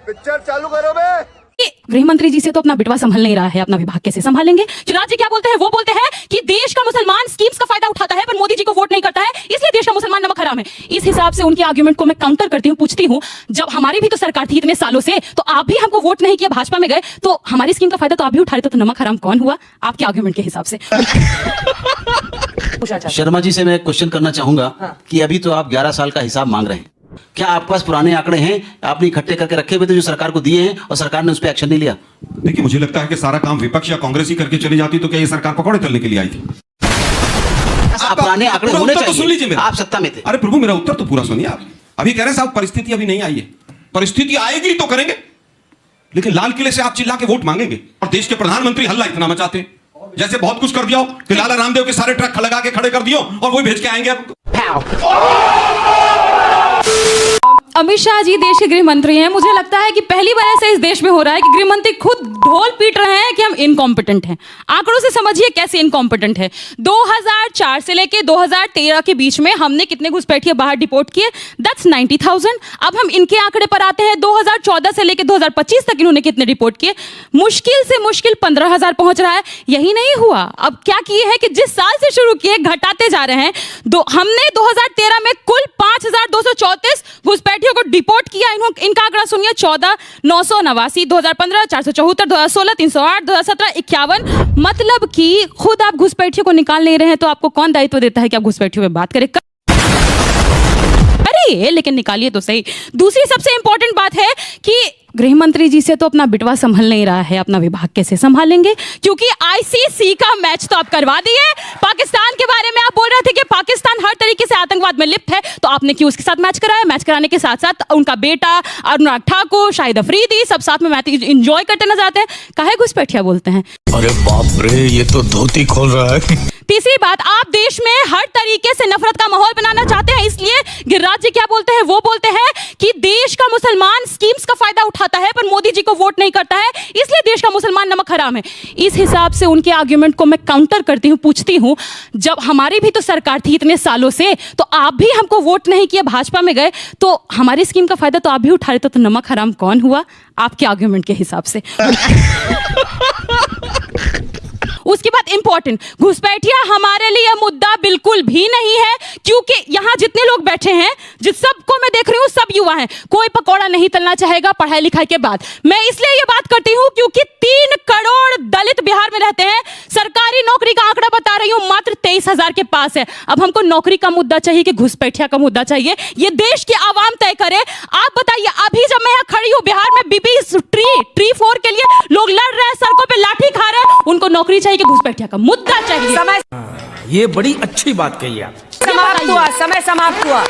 Picture चालू करो बे। गृह मंत्री जी से तो अपना बिटवा संभल नहीं रहा है, अपना विभाग कैसे संभालेंगे। चुनाव जी क्या बोलते हैं, वो बोलते हैं कि देश का मुसलमान स्कीम्स का फायदा उठाता है पर मोदी जी को वोट नहीं करता है, इसलिए देश का मुसलमान नमक हराम है। इस हिसाब से उनके आर्गुमेंट को मैं काउंटर करती हूँ, पूछती हूँ जब हमारी भी तो सरकार थी इतने सालों से, तो आप भी हमको वोट नहीं किया, भाजपा में गए, तो हमारी स्कीम का फायदा तो आप भी उठा रहे थे, तो नमक हराम कौन हुआ आपके आर्गुमेंट के हिसाब से। शर्मा जी से मैं क्वेश्चन करना चाहूंगा कि अभी तो आप 11 साल का हिसाब मांग रहे हैं, क्या आपके पास पुराने आंकड़े हैं आपने इकट्ठे करके रखे हुए थे जो सरकार को दिए हैं और सरकार ने उस पर एक्शन नहीं लिया? देखिए, मुझे लगता है कि सारा काम विपक्ष या कांग्रेस ही करके चली जाती तो क्या ये सरकार पकौड़े तलने के लिए आई थी? आप पुराने आंकड़े होने चाहिए। तो सुन लीजिए मेरा, आप सत्ता में थे। अरे प्रभु, मेरा उत्तर तो पूरा सुनिए आप। अभी कह रहे हैं साहब परिस्थिति अभी नहीं आई है, परिस्थिति आएगी तो करेंगे, लेकिन लाल किले से आप चिल्ला के वोट मांगेंगे और देश के प्रधानमंत्री हल्ला इतना मचाते हैं जैसे बहुत कुछ कर दिया हो कि लाला रामदेव के सारे ट्रक लगा के खड़े कर दियो और वही भेज के आएंगे आप। अमित शाह जी देश के गृह मंत्री हैं, मुझे लगता है कि पहली बार ऐसा इस देश में हो रहा है कि गृह मंत्री खुद ढोल पीट रहे हैं कि हम इनकॉम्पिटेंट हैं। आंकड़ों से समझिए कैसे इनकॉम्पिटेंट है। 2004 से लेके 2013 के बीच में हमने कितने घुसपैठिए बाहर डिपोर्ट किए, दैट्स 90,000। अब हम इनके आंकड़े पर आते हैं, 2014 से लेके 2025 तक इन्होंने कितने रिपोर्ट किए, मुश्किल से मुश्किल 15,000 पहुंच रहा है। यही नहीं हुआ, अब क्या किए हैं कि जिस साल से शुरू किए घटाते जा रहे हैं। हमने 2013 में कुल 5,234 घुसपैठियों को डिपोर्ट किया। इनका आंकड़ा सुनिए, 14,989, 2015 474, 2016 308, 2017 51। मतलब कि खुद आप घुसपैठियों को निकाल नहीं रहे हैं तो आपको कौन दायित्व देता है कि आप घुसपैठियों पे बात करें? अरे लेकिन निकालिए तो सही। दूसरी सबसे इंपॉर्टेंट बात है कि गृह मंत्री जी से तो अपना बिटवा संभल नहीं रहा है, अपना विभाग कैसे संभालेंगे, क्योंकि आईसीसी का मैच तो आप करवा दिए। पाकिस्तान के बारे में आप बोल रहे थे कि पाकिस्तान हर तरीके से आतंकवाद में लिप्त है, तो आपने क्यों उसके साथ मैच कराया? मैच कराने के साथ साथ उनका बेटा अनुराग ठाकुर, शाहिद अफरीदी सब साथ में मैच एंजॉय करते नजर आते हैं। काहे घुसपैठिया बोलते हैं? अरे बाप रे, ये तो धोती खोल रहा है। तीसरी बात, आप देश में हर तरीके से नफरत का माहौल बनाना चाहते हैं, इसलिए गिरिराज जी क्या बोलते हैं, वो बोलते हैं कि देश का मुसलमान स्कीम्स का फायदा उठाता है पर मोदी जी को वोट नहीं करता है, इसलिए देश का मुसलमान नमक हराम है। इस हिसाब से उनके आर्गुमेंट को मैं काउंटर करती हूँ, पूछती हूँ जब हमारी भी तो सरकार थी इतने सालों से, तो आप भी हमको वोट नहीं किया, भाजपा में गए, तो हमारी स्कीम का फायदा तो आप भी उठा रहे थे, तो नमक हराम कौन हुआ आपके आर्गुमेंट के हिसाब से? उसके बाद इंपॉर्टेंट, घुसपैठिया हमारे लिए मुद्दा बिल्कुल भी नहीं है, क्योंकि यहाँ जितने लोग बैठे हैं, जिस सबको मैं देख रही हूँ सब युवा हैं, कोई पकौड़ा नहीं तलना चाहेगा पढ़ाई लिखाई के बाद। मैं इसलिए ये बात करती हूँ क्योंकि 3 करोड़ दलित बिहार में रहते हैं। सरकारी नौकरी का आंकड़ा बता रही हूँ मात्र 23,000 के पास है। अब हमको नौकरी का मुद्दा चाहिए कि घुसपैठिया का मुद्दा चाहिए, ये देश की आवाम तय करे। आप बताइए, अभी जब मैं यहाँ खड़ी हूँ बिहार में बीबी ट्री 4 के लिए लोग लड़ रहे हैं, सड़कों पे लाठी खा रहे हैं, उनको नौकरी चाहिए कि घुसपैठिया का मुद्दा चाहिए? ये बड़ी अच्छी बात कही आप। समय समाप्त हुआ।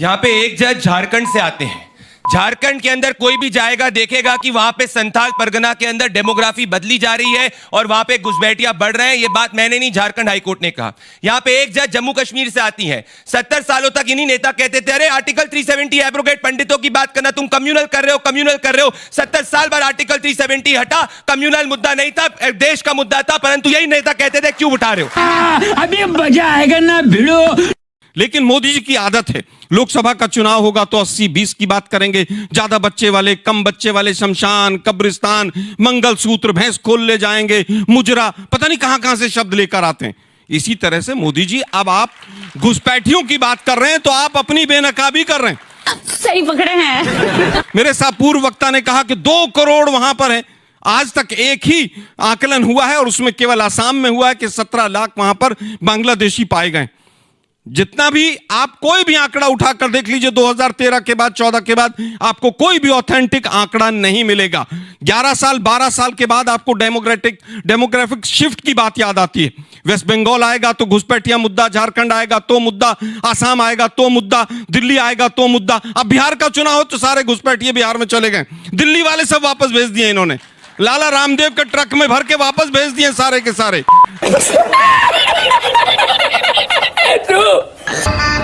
यहाँ पे एक जज झारखंड से आते हैं, झारखंड के अंदर कोई भी जाएगा देखेगा कि वहां पे संथाल परगना के अंदर डेमोग्राफी बदली जा रही है और वहां पे घुसपैठिया बढ़ रहे हैं। ये बात मैंने नहीं, झारखंड हाईकोर्ट ने कहा। यहाँ पे एक जज जम्मू कश्मीर से आती है, 70 सालों तक इन्हीं नेता कहते थे अरे आर्टिकल 370 एब्रोगेट, पंडितों की बात करना, तुम कम्युनल कर रहे हो, कम्युनल कर रहे हो। 70 साल बाद आर्टिकल 370 हटा, कम्युनल मुद्दा नहीं था, देश का मुद्दा था, परंतु यही नेता कहते थे क्यों उठा रहे हो? अभी मजा आएगा ना भिड़ो। लेकिन मोदी जी की आदत है, लोकसभा का चुनाव होगा तो 80-20 की बात करेंगे, ज्यादा बच्चे वाले, कम बच्चे वाले, शमशान, कब्रिस्तान, मंगलसूत्र, भैंस खोल ले जाएंगे, मुजरा, पता नहीं कहां से शब्द लेकर आते हैं। इसी तरह से मोदी जी, अब आप घुसपैठियों की बात कर रहे हैं तो आप अपनी बेनकाबी कर रहे हैं। सही पकड़े हैं। मेरे साथ पूर्व वक्ता ने कहा कि 2 करोड़ वहां पर है। आज तक एक ही आकलन हुआ है और उसमें केवल आसाम में हुआ है कि 17 लाख वहां पर बांग्लादेशी पाए गए। जितना भी आप कोई भी आंकड़ा उठाकर देख लीजिए, 2013 के बाद 14 के बाद आपको कोई भी ऑथेंटिक आंकड़ा नहीं मिलेगा। 11 साल 12 साल के बाद आपको डेमोग्राफिक शिफ्ट की बात याद आती है। वेस्ट बंगाल आएगा तो घुसपैठिया मुद्दा, झारखंड आएगा तो मुद्दा, आसाम आएगा तो मुद्दा, दिल्ली आएगा तो मुद्दा। अब बिहार का चुनाव हो तो सारे घुसपैठिए बिहार में चले गए, दिल्ली वाले सब वापस भेज दिए इन्होंने, लाला रामदेव के ट्रक में भर के वापस भेज दिए सारे के सारे।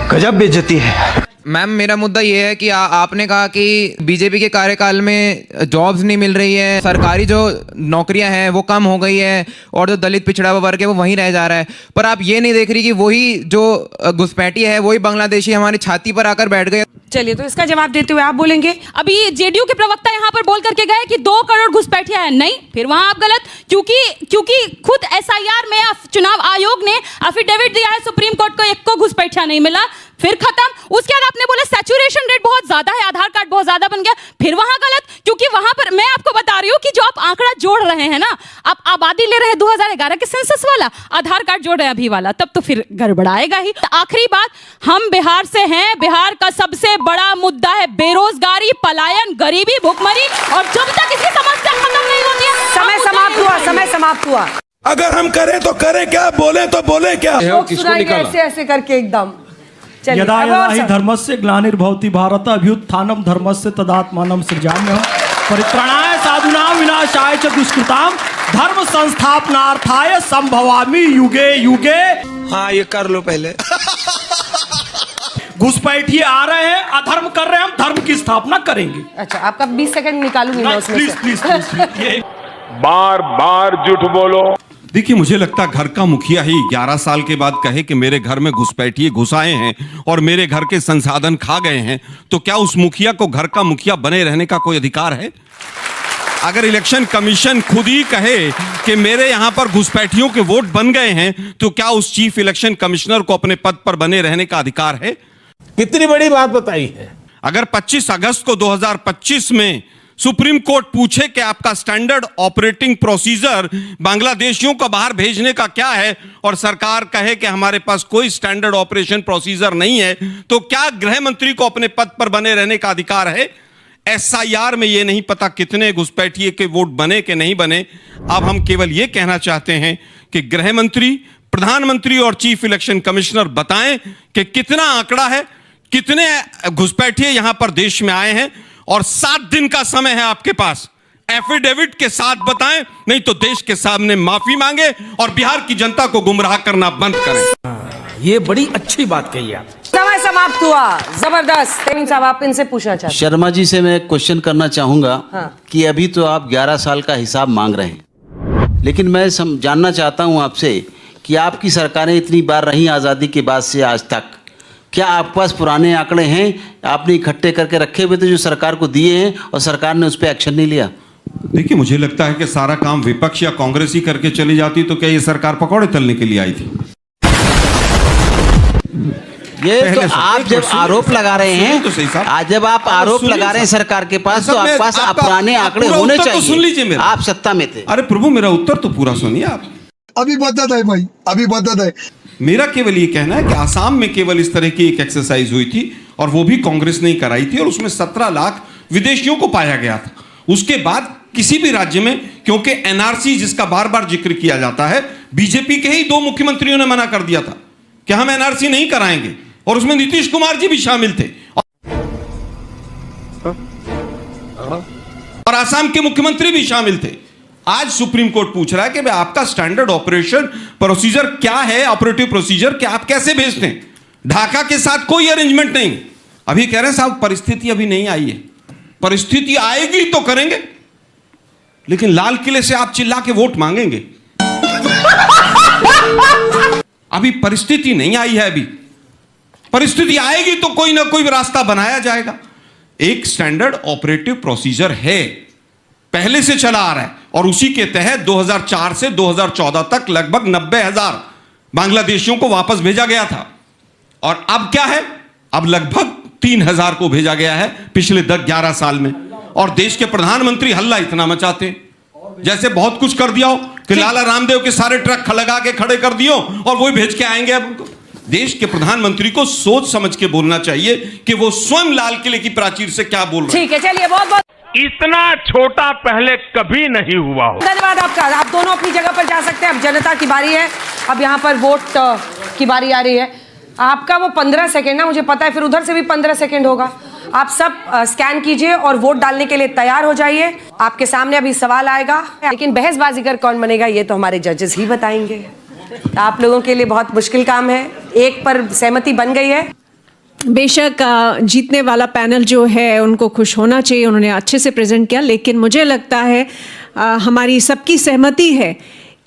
गजब बेइज्जती है। मैम, मेरा मुद्दा ये है कि आपने कहा कि बीजेपी के कार्यकाल में जॉब्स नहीं मिल रही है, सरकारी जो नौकरियां हैं वो कम हो गई है और जो दलित पिछड़ा वर्ग है वो वहीं रह जा रहा है, पर आप ये नहीं देख रही कि वही जो घुसपैठी है वही बांग्लादेशी हमारी छाती पर आकर बैठ गए। चलिए, तो इसका जवाब देते हुए आप बोलेंगे। अभी जेडीयू के प्रवक्ता यहाँ पर बोल करके गए कि 2 करोड़ घुसपैठिया है। नहीं, फिर वहां आप गलत, क्योंकि खुद एसआईआर में चुनाव आयोग ने अफिडेविट दिया है सुप्रीम कोर्ट को, एक को घुसपैठिया नहीं मिला, फिर खत्म। उसके बाद आपने बोला सैचुरेशन रेट बहुत ज्यादा है, आधार कार्ड बहुत ज्यादा बन गया, फिर वहां गलत, क्योंकि वहां पर मैं आपको बता रही हूँ कि जो आप आंकड़ा जोड़ रहे हैं ना, आप आबादी ले रहे हैं 2011 के सेंसस वाला, आधार कार्ड जोड़ रहे हैं अभी वाला, तब तो फिर गड़बड़ाएगा ही। आखिरी बात, हम बिहार से हैं, बिहार का सबसे बड़ा मुद्दा है बेरोजगारी, पलायन, गरीबी, भुखमरी, और जब तक इसकी समस्या खत्म नहीं होती है। समय समाप्त हुआ, समय समाप्त हुआ। अगर हम करें तो करें क्या, बोले तो बोले क्या। लोग सुनाएंगे ऐसे ऐसे करके एकदम। चलिए, यदा अब यदा और हि सब। धर्मस्य ग्लानिर्भवति भारत अभ्युत्थानम धर्मस्य तदात्मानं सृजाम्यहम् परित्राणाय साधूनां विनाशाय च दुष्कृतां धर्म संस्थापनार्थाय संभवामि युगे युगे। हाँ ये कर लो पहले। घुसपैठिए आ रहे हैं, अधर्म कर रहे हैं, हम धर्म की स्थापना करेंगे। अच्छा, आपका 20 सेकंड निकालूंगी मैं उसमें प्लीज से। प्लीज प्लीज ये बार बार झूठ बोलो। देखिए, मुझे लगता है घर का मुखिया ही 11 साल के बाद कहे कि मेरे घर में घुसपैठिए घुस आए हैं और मेरे घर के संसाधन खा गए हैं, तो क्या उस मुखिया को घर का मुखिया बने रहने का कोई अधिकार है? अगर इलेक्शन कमीशन खुद ही कहे कि मेरे यहां पर घुसपैठियों के वोट बन गए हैं, तो क्या उस चीफ इलेक्शन कमिश्नर को अपने पद पर बने रहने का अधिकार है? कितनी बड़ी बात बताई है। अगर 25 अगस्त को 2025 में सुप्रीम कोर्ट पूछे कि आपका स्टैंडर्ड ऑपरेटिंग प्रोसीजर बांग्लादेशियों को बाहर भेजने का क्या है, और सरकार कहे कि हमारे पास कोई स्टैंडर्ड ऑपरेशन प्रोसीजर नहीं है, तो क्या गृह मंत्री को अपने पद पर बने रहने का अधिकार है? एसआईआर में यह नहीं पता कितने घुसपैठिए के वोट बने कि नहीं बने। अब हम केवल यह कहना चाहते हैं कि गृह मंत्री, प्रधानमंत्री और चीफ इलेक्शन कमिश्नर बताएं कि कितना आंकड़ा है, कितने घुसपैठिए यहां पर देश में आए हैं, और 7 दिन का समय है आपके पास। एफिडेविट के साथ बताएं, नहीं तो देश के सामने माफी मांगे और बिहार की जनता को गुमराह करना बंद करें। ये बड़ी अच्छी बात कही आप। समय समाप्त हुआ। जबरदस्त। तेमिम साहब, आप इनसे पूछना चाहते हैं। शर्मा जी से मैं एक क्वेश्चन करना चाहूंगा कि अभी तो आप 11 साल का हिसाब मांग रहे हैं, लेकिन मैं जानना चाहता हूं आपसे कि आपकी सरकारें इतनी बार रही आज़ादी के बाद से आज तक, क्या आपके पास पुराने आंकड़े हैं आपने इकट्ठे करके रखे हुए थे जो सरकार को दिए हैं और सरकार ने उस पर एक्शन नहीं लिया? देखिए, मुझे लगता है कि सारा काम विपक्ष या कांग्रेस ही करके चली जाती तो क्या ये सरकार पकौड़े तलने के लिए आई थी? ये तो आप जब आरोप लगा रहे हैं, तो सही साहब, आज जब आप आरोप लगा रहे हैं सरकार के पास, तो आपके पास पुराने आंकड़े होने चाहिए। सुन लीजिए मेरा, आप सत्ता में थे। अरे प्रभु, मेरा उत्तर तो पूरा सुनिए आप। अभी बदत है भाई, अभी बदत है। मेरा केवल ये कहना है कि आसाम में केवल इस तरह की एक एक्सरसाइज हुई थी, और वो भी कांग्रेस ने ही कराई थी, और उसमें 17 लाख विदेशियों को पाया गया था। उसके बाद किसी भी राज्य में, क्योंकि एनआरसी जिसका बार बार जिक्र किया जाता है, बीजेपी के ही 2 मुख्यमंत्रियों ने मना कर दिया था कि हम एनआरसी नहीं कराएंगे, और उसमें नीतीश कुमार जी भी शामिल थे, और आसाम के मुख्यमंत्री भी शामिल थे। आज सुप्रीम कोर्ट पूछ रहा है कि भाई आपका स्टैंडर्ड ऑपरेशन प्रोसीजर क्या है, ऑपरेटिव प्रोसीजर कि आप कैसे भेजते हैं? ढाका के साथ कोई अरेंजमेंट नहीं। अभी कह रहे हैं साहब परिस्थिति अभी नहीं आई है, परिस्थिति आएगी तो करेंगे, लेकिन लाल किले से आप चिल्ला के वोट मांगेंगे? अभी परिस्थिति नहीं आई है, अभी परिस्थिति आएगी तो कोई ना कोई रास्ता बनाया जाएगा। एक स्टैंडर्ड ऑपरेटिव प्रोसीजर है, पहले से चला आ रहा है, और उसी के तहत 2004 से 2014 तक लगभग 90,000 बांग्लादेशियों को वापस भेजा गया था। और अब क्या है? अब लगभग 3,000 को भेजा गया है पिछले 10-11 साल में। और देश के प्रधानमंत्री हल्ला इतना मचाते हैं जैसे बहुत कुछ कर दिया हो कि लाला रामदेव के सारे ट्रक लगा के खड़े कर दियो और वही भेज के आएंगे। अब उनको देश के प्रधानमंत्री को सोच समझ के बोलना चाहिए कि वो स्वयं लाल किले की प्राचीर से क्या बोल रहे हैं। ठीक है, चलिए, बहुत बहुत इतना छोटा पहले कभी नहीं हुआ हो। धन्यवाद आपका। आप दोनों अपनी जगह पर जा सकते हैं। अब जनता की बारी है, अब यहाँ पर वोट की बारी आ रही है। आपका वो 15 सेकेंड ना, मुझे पता है, फिर उधर से भी 15 सेकेंड होगा। आप सब स्कैन कीजिए और वोट डालने के लिए तैयार हो जाइए। आपके सामने अभी सवाल आएगा, लेकिन बहसबाजीगर कौन बनेगा ये तो हमारे जजेस ही बताएंगे। आप लोगों के लिए बहुत मुश्किल काम है। एक पर सहमति बन गई है। बेशक जीतने वाला पैनल जो है उनको खुश होना चाहिए, उन्होंने अच्छे से प्रेजेंट किया, लेकिन मुझे लगता है हमारी सबकी सहमति है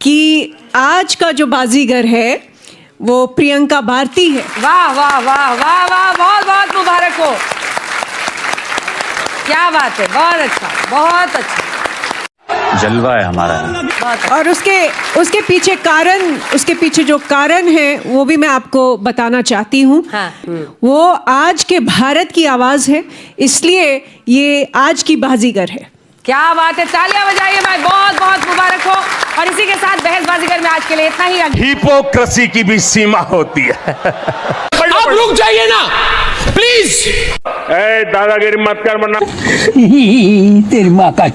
कि आज का जो बाजीगर है वो प्रियंका भारती है। वाह वाह वाह वाह वाह, बहुत बहुत मुबारक हो। क्या बात है, बहुत अच्छा, बहुत अच्छा। जलवा है हमारा। और उसके पीछे जो कारण है वो भी मैं आपको बताना चाहती हूँ। हाँ। वो आज के भारत की आवाज है, इसलिए ये आज की बाजीगर है। क्या बात है, तालियां बजाइए भाई, बहुत बहुत मुबारक हो। और इसी के साथ बहस बाजीगर में आज के लिए इतना ही। हिपोक्रेसी की भी सीमा होती है। आप रुक जाइए ना प्लीज। दादागिरी मत कर वरना तेरी माँ का